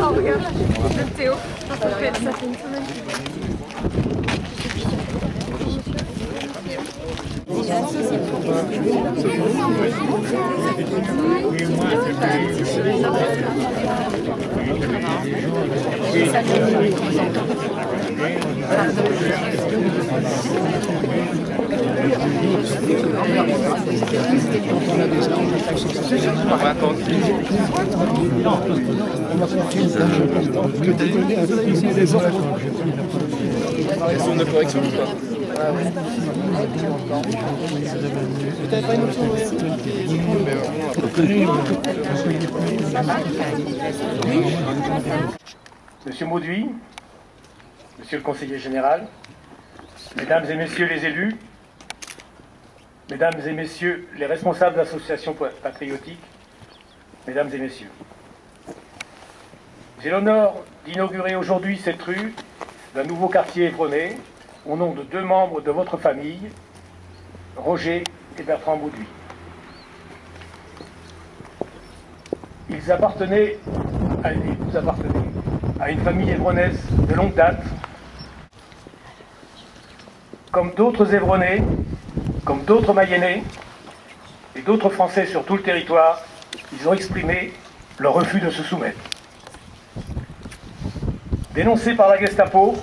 Oh regarde, le Théo, ça fait une semaine. Elles sont de correction ou pas? Monsieur Mauduit, Monsieur le conseiller général, Mesdames et Messieurs les élus, Mesdames et Messieurs les responsables d'associations patriotiques, Mesdames et Messieurs, j'ai l'honneur d'inaugurer aujourd'hui cette rue d'un nouveau quartier évronais au nom de deux membres de votre famille, Roger et Bertrand Mauduit. Vous appartenez à une famille évronaise de longue date. Comme d'autres Évronais, comme d'autres Mayennais et d'autres Français sur tout le territoire, ils ont exprimé leur refus de se soumettre. Dénoncés par la Gestapo,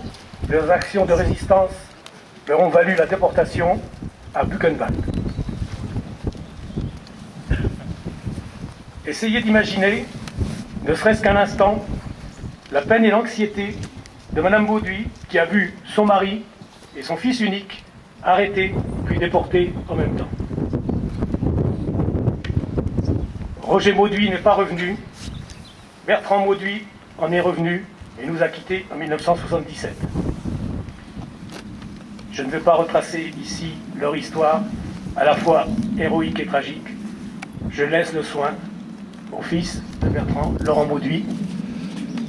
leurs actions de résistance leur ont valu la déportation à Buchenwald. Essayez d'imaginer, ne serait-ce qu'un instant, la peine et l'anxiété de Madame Mauduit qui a vu son mari et son fils unique arrêtés puis déportés en même temps. Roger Mauduit n'est pas revenu, Bertrand Mauduit en est revenu et nous a quittés en 1977. Je ne vais pas retracer ici leur histoire, à la fois héroïque et tragique. Je laisse le soin au fils de Bertrand, Laurent Mauduit,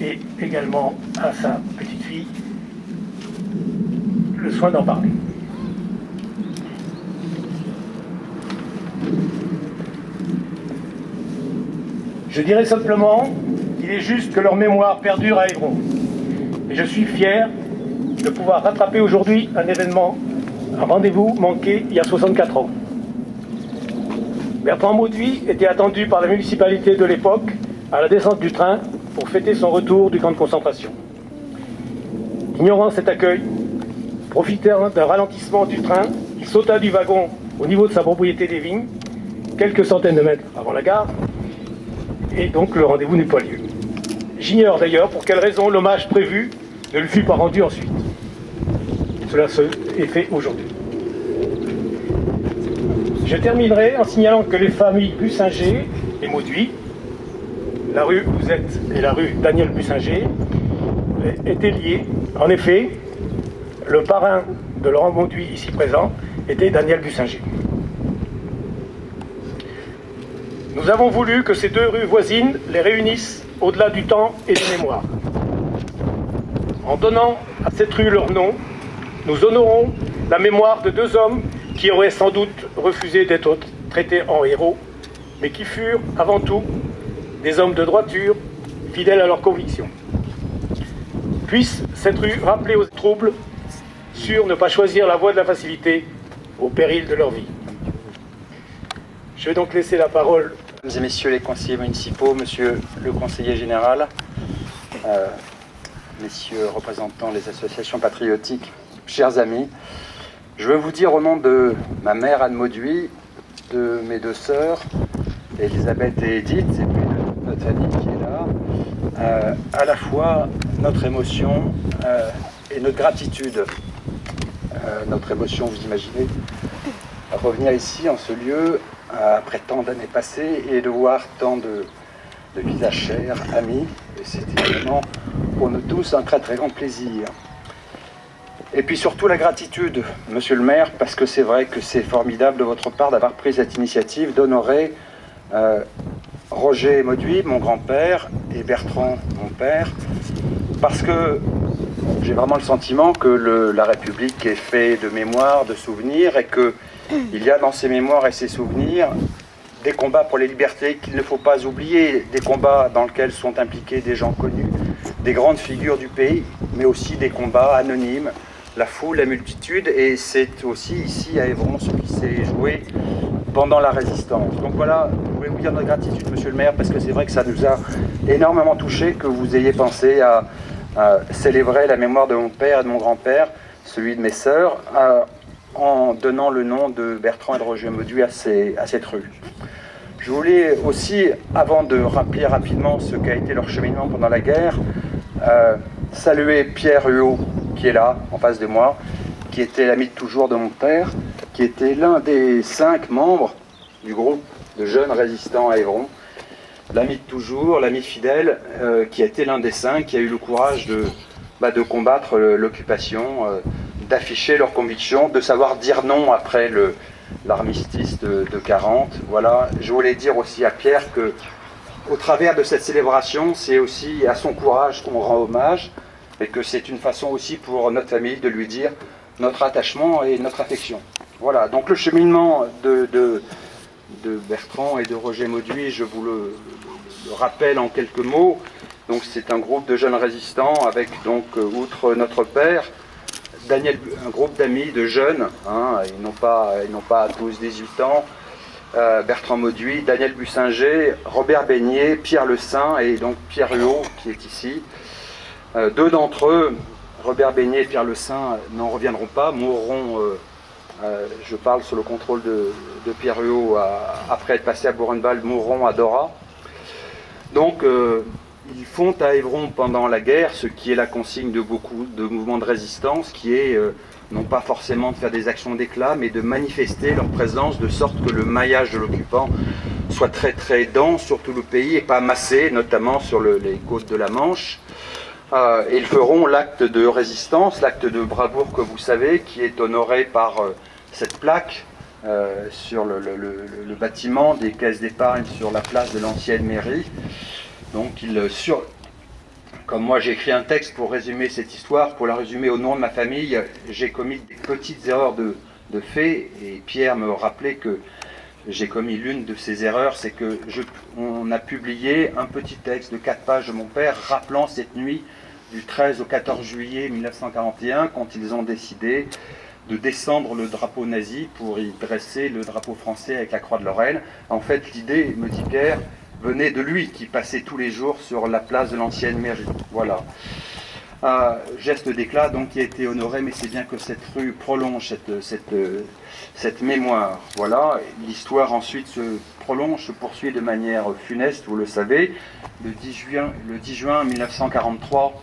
et également à sa petite fille, le soin d'en parler. Je dirais simplement qu'il est juste que leur mémoire perdure à Évron. Et je suis fier de pouvoir rattraper aujourd'hui un événement, un rendez-vous manqué il y a 64 ans. Bertrand Mauduit était attendu par la municipalité de l'époque à la descente du train pour fêter son retour du camp de concentration. Ignorant cet accueil, profitant d'un ralentissement du train, il sauta du wagon au niveau de sa propriété des Vignes, quelques centaines de mètres avant la gare, et donc le rendez-vous n'eut pas lieu. J'ignore d'ailleurs pour quelle raison l'hommage prévu ne lui fut pas rendu ensuite. Cela est fait aujourd'hui. Je terminerai en signalant que les familles Bussinger et Mauduit, la rue où vous êtes et la rue Daniel Bussinger, étaient liées. En effet, le parrain de Laurent Mauduit, ici présent, était Daniel Bussinger. Nous avons voulu que ces deux rues voisines les réunissent au-delà du temps et des mémoires. En donnant à cette rue leur nom, nous honorons la mémoire de deux hommes qui auraient sans doute refusé d'être traités en héros, mais qui furent avant tout des hommes de droiture, fidèles à leurs convictions. Puisse cette rue rappeler aux troubles, sur ne pas choisir la voie de la facilité au péril de leur vie. Je vais donc laisser la parole. Mesdames et messieurs les conseillers municipaux, monsieur le conseiller général, messieurs représentants des associations patriotiques, chers amis, je veux vous dire au nom de ma mère Anne Mauduit, de mes deux sœurs, Elisabeth et Edith, et puis de notre famille qui est là, à la fois notre émotion et notre gratitude. Notre émotion, vous imaginez, à revenir ici en ce lieu après tant d'années passées et de voir tant de visages chers, amis, et c'est évidemment pour nous tous un très très grand plaisir. Et puis surtout la gratitude, monsieur le maire, parce que c'est vrai que c'est formidable de votre part d'avoir pris cette initiative d'honorer Roger Mauduit, mon grand-père, et Bertrand, mon père, parce que j'ai vraiment le sentiment que la République est faite de mémoire, de souvenirs, et qu'il y a dans ces mémoires et ces souvenirs des combats pour les libertés qu'il ne faut pas oublier, des combats dans lesquels sont impliqués des gens connus, des grandes figures du pays, mais aussi des combats anonymes, la foule, la multitude, et c'est aussi ici à Évron ce qui s'est joué pendant la résistance. Donc voilà, je voulais vous dire notre gratitude, monsieur le maire, parce que c'est vrai que ça nous a énormément touché que vous ayez pensé à célébrer la mémoire de mon père et de mon grand-père, celui de mes sœurs, en donnant le nom de Bertrand et de Roger Mauduit à cette rue. Je voulais aussi, avant de rappeler rapidement ce qu'a été leur cheminement pendant la guerre, saluer Pierre Huot, qui est là, en face de moi, qui était l'ami de toujours de mon père, qui était l'un des 5 membres du groupe de jeunes résistants à Évron, l'ami de toujours, l'ami fidèle, qui a été l'un des 5, qui a eu le courage de combattre l'occupation, d'afficher leurs convictions, de savoir dire non après l'armistice de 40. Voilà. Je voulais dire aussi à Pierre que, au travers de cette célébration, c'est aussi à son courage qu'on rend hommage, et que c'est une façon aussi pour notre famille de lui dire notre attachement et notre affection. Voilà, donc le cheminement de Bertrand et de Roger Mauduit, je vous le rappelle en quelques mots. Donc c'est un groupe de jeunes résistants avec, donc, outre notre père, un groupe d'amis de jeunes, hein, ils n'ont pas tous 18 ans, Bertrand Mauduit, Daniel Bussinger, Robert Beignet, Pierre Le Saint et donc Pierre Huot qui est ici. 2 d'entre eux, Robert Beignet et Pierre Le Saint, n'en reviendront pas, mourront, je parle sous le contrôle de Pierre Huot, après être passé à Buchenwald, mourront à Dora. Donc ils font à Évron pendant la guerre ce qui est la consigne de beaucoup de mouvements de résistance, qui est non pas forcément de faire des actions d'éclat, mais de manifester leur présence de sorte que le maillage de l'occupant soit très très dense sur tout le pays et pas massé, notamment sur les côtes de la Manche. Et ils feront l'acte de résistance, l'acte de bravoure que vous savez, qui est honoré par cette plaque sur le bâtiment des caisses d'épargne sur la place de l'ancienne mairie. Donc comme moi j'ai écrit un texte pour résumer cette histoire, pour la résumer au nom de ma famille, j'ai commis des petites erreurs de fait, et Pierre me rappelait que j'ai commis l'une de ces erreurs, c'est que on a publié un petit texte de 4 pages de mon père rappelant cette nuit du 13 au 14 juillet 1941, quand ils ont décidé de descendre le drapeau nazi pour y dresser le drapeau français avec la croix de Lorraine. En fait, l'idée, me dit Pierre, venait de lui, qui passait tous les jours sur la place de l'ancienne mairie. Voilà. Geste d'éclat donc qui a été honoré, mais c'est bien que cette rue prolonge cette mémoire. Voilà. L'histoire ensuite se prolonge, se poursuit de manière funeste, vous le savez. Le 10 juin 1943,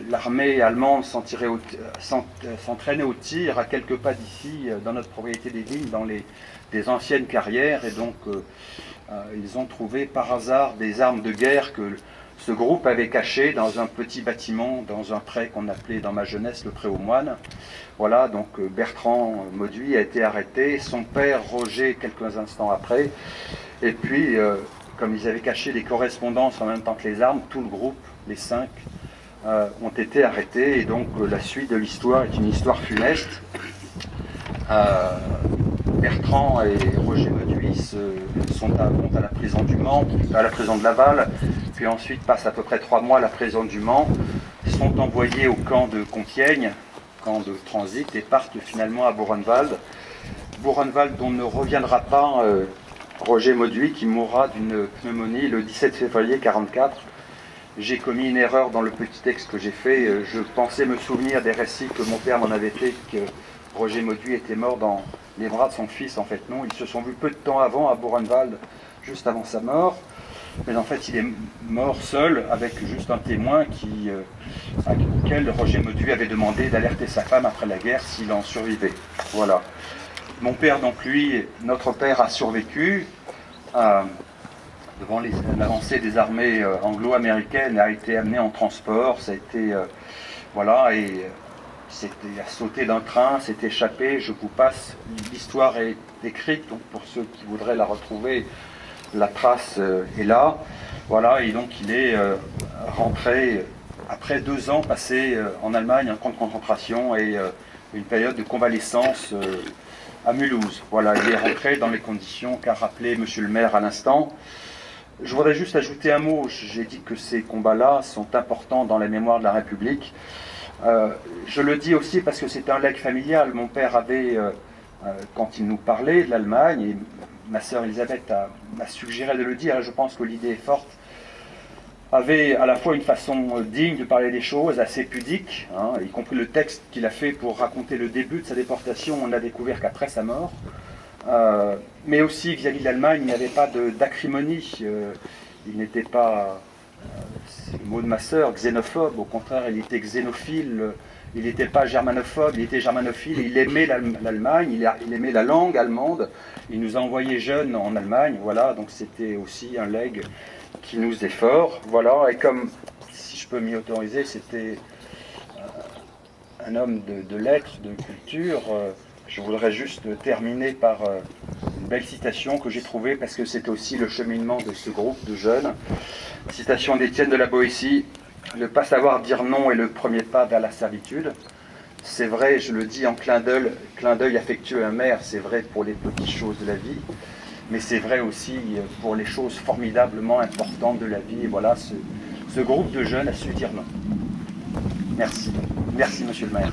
l'armée allemande s'entraînait au tir à quelques pas d'ici, dans notre propriété des vignes, dans des anciennes carrières, et donc ils ont trouvé par hasard des armes de guerre que ce groupe avait cachées dans un petit bâtiment, dans un pré qu'on appelait dans ma jeunesse le pré aux moines. Voilà, donc Bertrand Mauduit a été arrêté, son père Roger quelques instants après, et puis comme ils avaient caché des correspondances en même temps que les armes, tout le groupe, les 5, ont été arrêtés, et donc la suite de l'histoire est une histoire funeste. Bertrand et Roger Mauduit vont à la prison du Mans, à la prison de Laval, puis ensuite passent à peu près 3 mois à la prison du Mans, sont envoyés au camp de Compiègne, camp de transit, et partent finalement à Buchenwald. Buchenwald dont ne reviendra pas Roger Mauduit, qui mourra d'une pneumonie le 17 février 1944. J'ai commis une erreur dans le petit texte que j'ai fait. Je pensais me souvenir des récits que mon père m'en avait fait, que Roger Mauduit était mort dans les bras de son fils. En fait, non. Ils se sont vus peu de temps avant à Buchenwald, juste avant sa mort. Mais en fait, il est mort seul, avec juste un témoin auquel Roger Mauduit avait demandé d'alerter sa femme après la guerre s'il en survivait. Voilà. Mon père, donc lui, notre père, a survécu. Devant l'avancée des armées anglo-américaines, a été amené en transport, ça a été, voilà, et c'était à sauter d'un train, s'est échappé, je vous passe, l'histoire est écrite, donc pour ceux qui voudraient la retrouver, la trace est là, voilà, et donc il est rentré après 2 ans passés en Allemagne, un camp de concentration, et une période de convalescence à Mulhouse. Voilà, il est rentré dans les conditions qu'a rappelé monsieur le maire à l'instant. Je voudrais juste ajouter un mot. J'ai dit que ces combats-là sont importants dans la mémoire de la République. Je le dis aussi parce que c'est un legs familial. Mon père avait, quand il nous parlait de l'Allemagne, et ma sœur Elisabeth m'a suggéré de le dire, je pense que l'idée est forte, avait à la fois une façon digne de parler des choses, assez pudique, hein, y compris le texte qu'il a fait pour raconter le début de sa déportation, on n'a découvert qu'après sa mort. Mais aussi vis-à-vis de l'Allemagne, il n'y avait pas d'acrimonie, il n'était pas, c'est le mot de ma sœur, xénophobe, au contraire il était xénophile, il n'était pas germanophobe, il était germanophile, il aimait l'Allemagne, il aimait la langue allemande, il nous a envoyés jeunes en Allemagne, voilà, donc c'était aussi un legs qui nous est fort, voilà, et comme, si je peux m'y autoriser, c'était un homme de lettres, de culture, je voudrais juste terminer par une belle citation que j'ai trouvée parce que c'est aussi le cheminement de ce groupe de jeunes. Citation d'Étienne de la Boétie, « Ne pas savoir dire non est le premier pas vers la servitude ». C'est vrai, je le dis en clin d'œil affectueux à un maire, c'est vrai pour les petites choses de la vie, mais c'est vrai aussi pour les choses formidablement importantes de la vie. Et voilà, ce groupe de jeunes a su dire non. Merci. Merci, monsieur le maire.